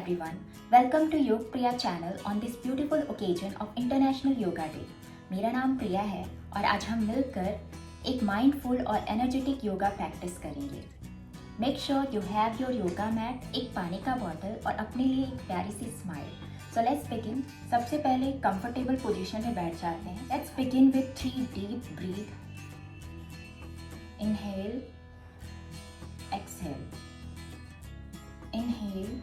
everyone. Welcome to Yog Priya channel on this beautiful occasion of International Yoga Day. मेरा नाम प्रिया है और आज हम मिलकर एक माइंडफुल और एनर्जेटिक योगा प्रैक्टिस करेंगे. Make sure you have your yoga mat, एक पानी का बॉटल और अपने लिए एक प्यारी सी स्माइल. So let's begin. सबसे पहले कंफर्टेबल पोजीशन में बैठ जाते हैं. Let's begin with 3 deep breath. Inhale, exhale. Inhale,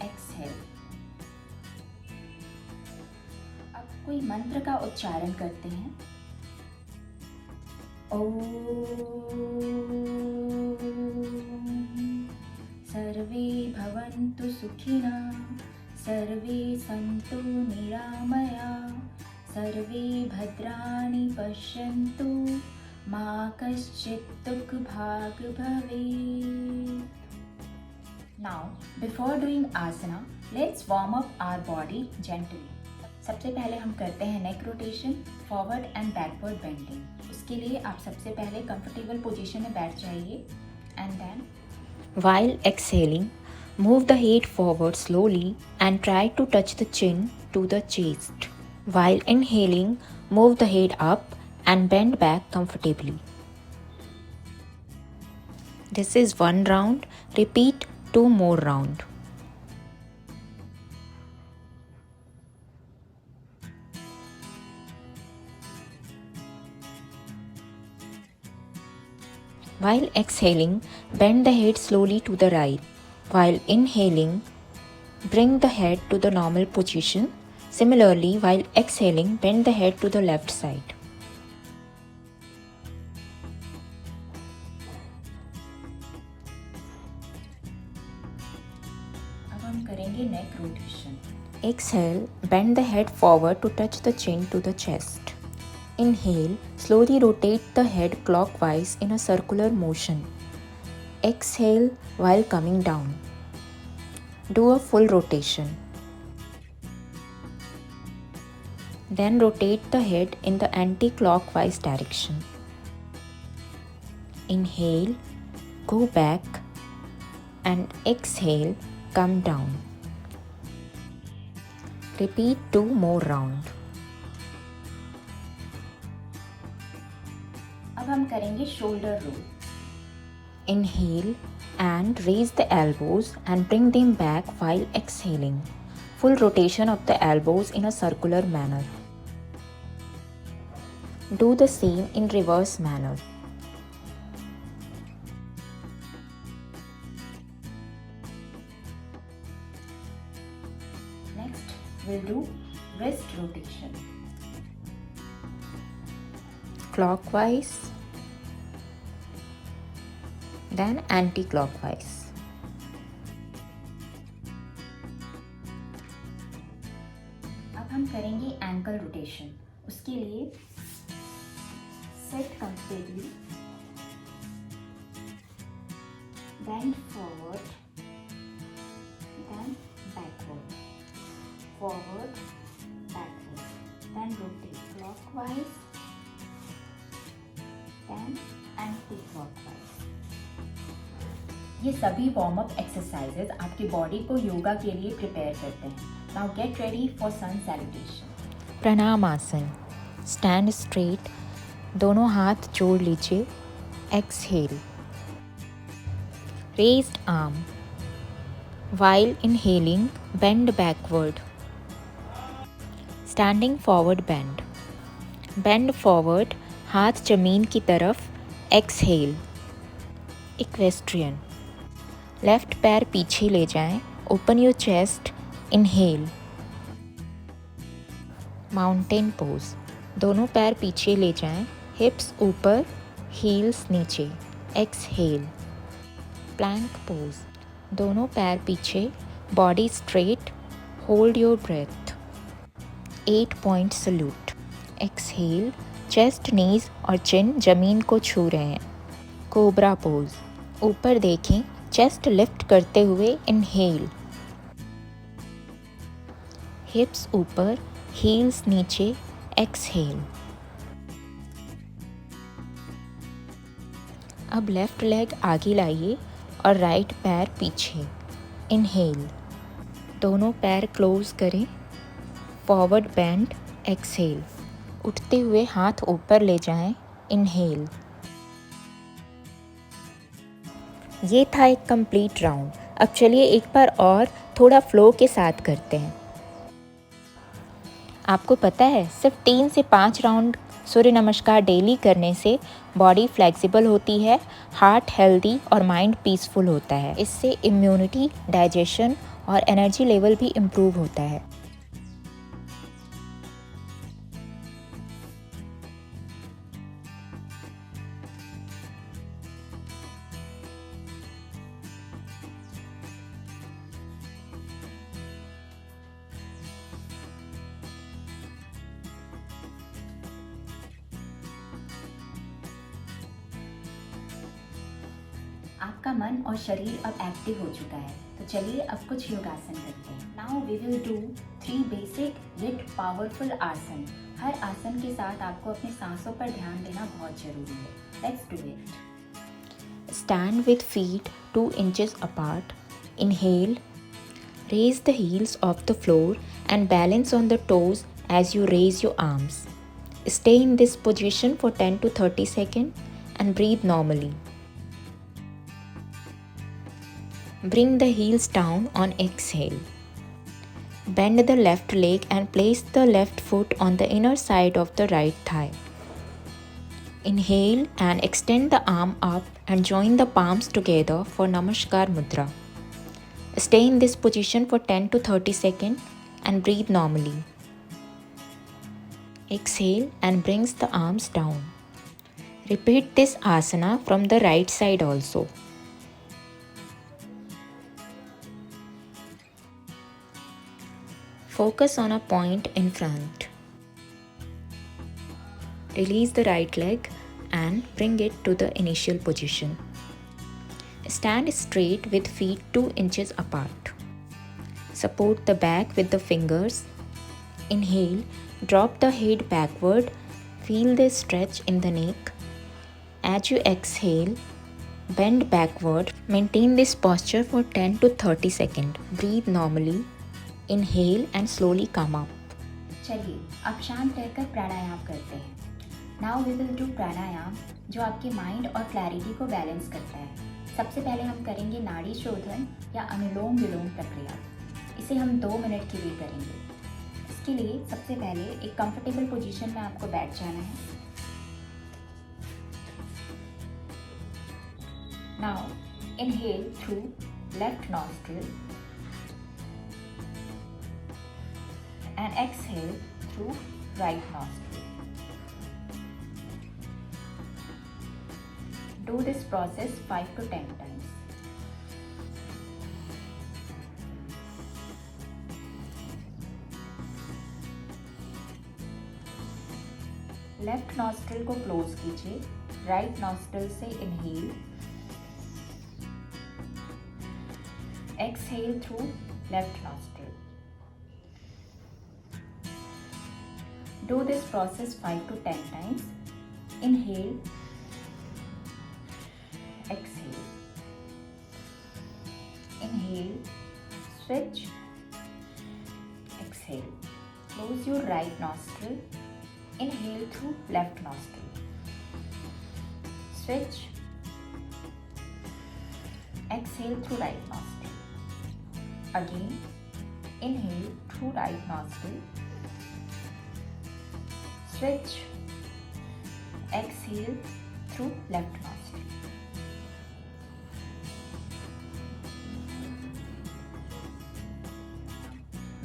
exhale. अब कोई मंत्र का उच्चारण करते हैं. ओम सर्वे भवन्तु सुखिनः, सर्वे सन्तु निरामयाः, सर्वे भद्राणि पश्यन्तु, मा कश्चित् दुःखभाग् भवेत्. Now, before doing asana, let's warm up our body gently. सबसे पहले हम करते हैं neck rotation, forward and backward bending. उसके लिए आप सबसे पहले कंफर्टेबल पोजीशन में बैठ जाइए and then while exhaling, move the head forward slowly and try to touch the chin to the chest. While inhaling, move the head up and bend back comfortably. This is one round. Repeat 2 more rounds. While exhaling, bend the head slowly to the right. While inhaling, bring the head to the normal position. Similarly, while exhaling, bend the head to the left side. हम करेंगे neck rotation. Exhale, bend the head forward to touch the chin to the chest. Inhale, slowly rotate the head clockwise in a circular motion. Exhale while coming down. Do a full rotation. Then rotate the head in the anti-clockwise direction. Inhale, go back, and exhale, come down. Repeat 2 more rounds. अब हम करेंगे shoulder roll. Inhale and raise the elbows and bring them back while exhaling. Full rotation of the elbows in a circular manner. Do the same in reverse manner. Next, we'll do wrist rotation. Clockwise, then anti-clockwise. अब हम करेंगे ankle rotation. उसके लिए sit comfortably, bend forward, then backward, forward, backward, then rotate clockwise, then anti-clockwise. ये सभी warm up exercises आपकी body को योगा के लिए प्रिपेयर करते हैं. Now get ready for sun salutation. Pranam asana. Stand straight, दोनों हाथ जोड़ लीजिए. Exhale. Raised arm. While inhaling, bend backward. Standing forward bend. Bend forward, हाथ जमीन की तरफ. Exhale. Equestrian. लेफ्ट पैर पीछे ले जाएं. Open your chest. Inhale. Mountain pose. दोनों पैर पीछे ले जाएं. Hips ऊपर, heels नीचे. Exhale. Plank pose. दोनों पैर पीछे, body straight. Hold your breath. 8 point salute. Exhale, chest, knees और चिन जमीन को छू रहे हैं. Cobra pose. ऊपर देखें, चेस्ट लिफ्ट करते हुए. इनहेल. हिप्स ऊपर, हील्स नीचे. एक्सहेल. अब लेफ्ट लेग आगे लाइए और राइट पैर पीछे. इनहेल. दोनों पैर क्लोज करें, फॉरवर्ड बेंड, एक्सहेल। उठते हुए हाथ ऊपर ले जाएं, इनहेल। ये था एक कंप्लीट राउंड। अब चलिए एक बार और थोड़ा फ्लो के साथ करते हैं। आपको पता है सिर्फ 3 से 5 राउंड सूर्य नमस्कार डेली करने से बॉडी फ्लेक्सिबल होती है, हार्ट हेल्दी और माइंड पीसफुल होता है। इससे इम्यूनिटी, डाइजेशन और एनर्जी लेवल भी इम्प्रूव होता है। आपका मन और शरीर अब एक्टिव हो चुका है, तो चलिए अब कुछ योगासन करते हैं। Now we will do 3 basic yet powerful asana. हर आसन के साथ आपको अपने सांसों पर ध्यान देना बहुत जरूरी है। Let's do it. Stand with feet 2 inches apart. Inhale. Raise the heels off the floor and balance on the toes as you raise your arms. Stay in this position for 10 to 30 seconds and breathe normally. Bring the heels down on exhale. Bend the left leg and place the left foot on the inner side of the right thigh. Inhale and extend the arm up and join the palms together for Namaskar Mudra. Stay in this position for 10 to 30 seconds and breathe normally. Exhale and brings the arms down. Repeat this asana from the right side also. Focus on a point in front. Release the right leg and bring it to the initial position. Stand straight with feet 2 inches apart. Support the back with the fingers. Inhale, drop the head backward. Feel the stretch in the neck. As you exhale, bend backward. Maintain this posture for 10 to 30 seconds. Breathe normally. Inhale and slowly come up. चलिए अब शांत रहकर प्राणायाम करते हैं। Now we will do प्राणायाम जो आपके mind और clarity को बैलेंस करता है। सबसे पहले हम करेंगे नाड़ी शोधन या अनुलोम विलोम प्रक्रिया। इसे हम 2 मिनट के लिए करेंगे। इसके लिए सबसे पहले एक कंफर्टेबल पोजीशन में आपको बैठ जाना है। Now inhale through left nostril and exhale through right nostril. Do this process 5 to 10 times. Left nostril को क्लोज कीजिए, राइट नॉस्ट्रिल से inhale, exhale through left nostril. Do this process 5 to 10 times. Inhale, exhale. Inhale, switch, exhale. Close your right nostril. Inhale through left nostril. Switch, exhale through right nostril. Again, inhale through right nostril. Switch, exhale through left nostril.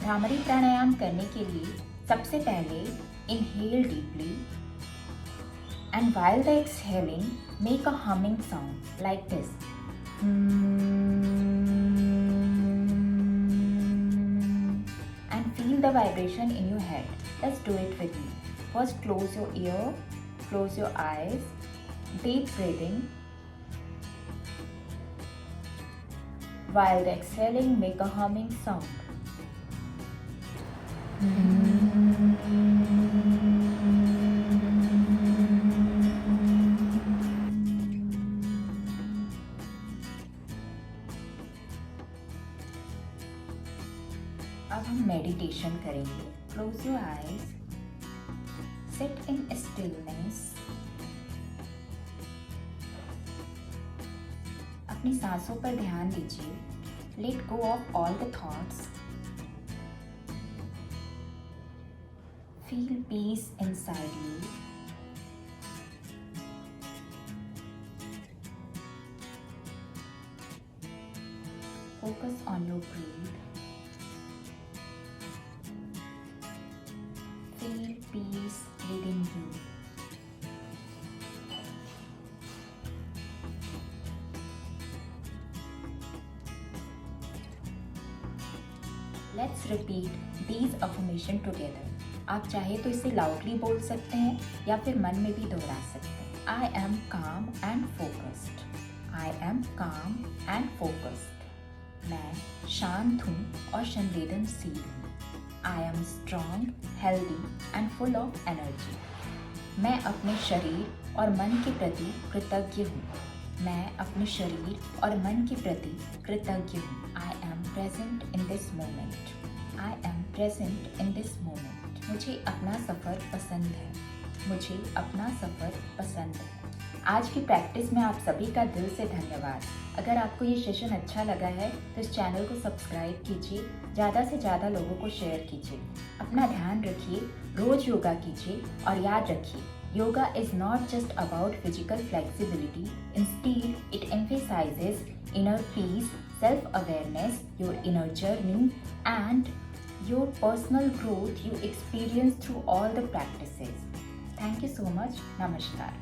Bhramari pranayama करने के लिए सबसे पहले inhale deeply and while the exhaling make a humming sound like this. And feel the vibration in your head. Let's do it with me. First close your ear, close your eyes, deep breathing. While the exhaling, make a humming sound. अब हम meditation करेंगे। Close your eyes, sit in stillness. अपनी सांसों पर ध्यान दीजिए। Let go of all the thoughts. Feel peace inside you. Focus on your breath. Feel peace within you. Let's repeat these affirmation together. आप चाहे तो इसे लाउडली बोल सकते हैं या फिर मन में भी दोहरा सकते हैं। I am calm and focused. I am calm and focused. मैं शांत हूँ और संवेदनशील हूँ। I am strong, healthy and full of energy. मैं अपने शरीर और मन के प्रति कृतज्ञ हूँ। मैं अपने शरीर और मन के प्रति कृतज्ञ हूँ। I am present in this moment. I am present in this moment. मुझे अपना सफ़र पसंद है। मुझे अपना सफ़र पसंद है। आज की प्रैक्टिस में आप सभी का दिल से धन्यवाद। अगर आपको ये सेशन अच्छा लगा है तो इस चैनल को सब्सक्राइब कीजिए, ज़्यादा से ज़्यादा लोगों को शेयर कीजिए। अपना ध्यान रखिए, रोज़ योगा कीजिए और याद रखिए, yoga is not just about physical flexibility, instead it emphasizes inner peace, self-awareness, your inner journey and your personal growth you experience through all the practices. Thank you so much. Namaskar.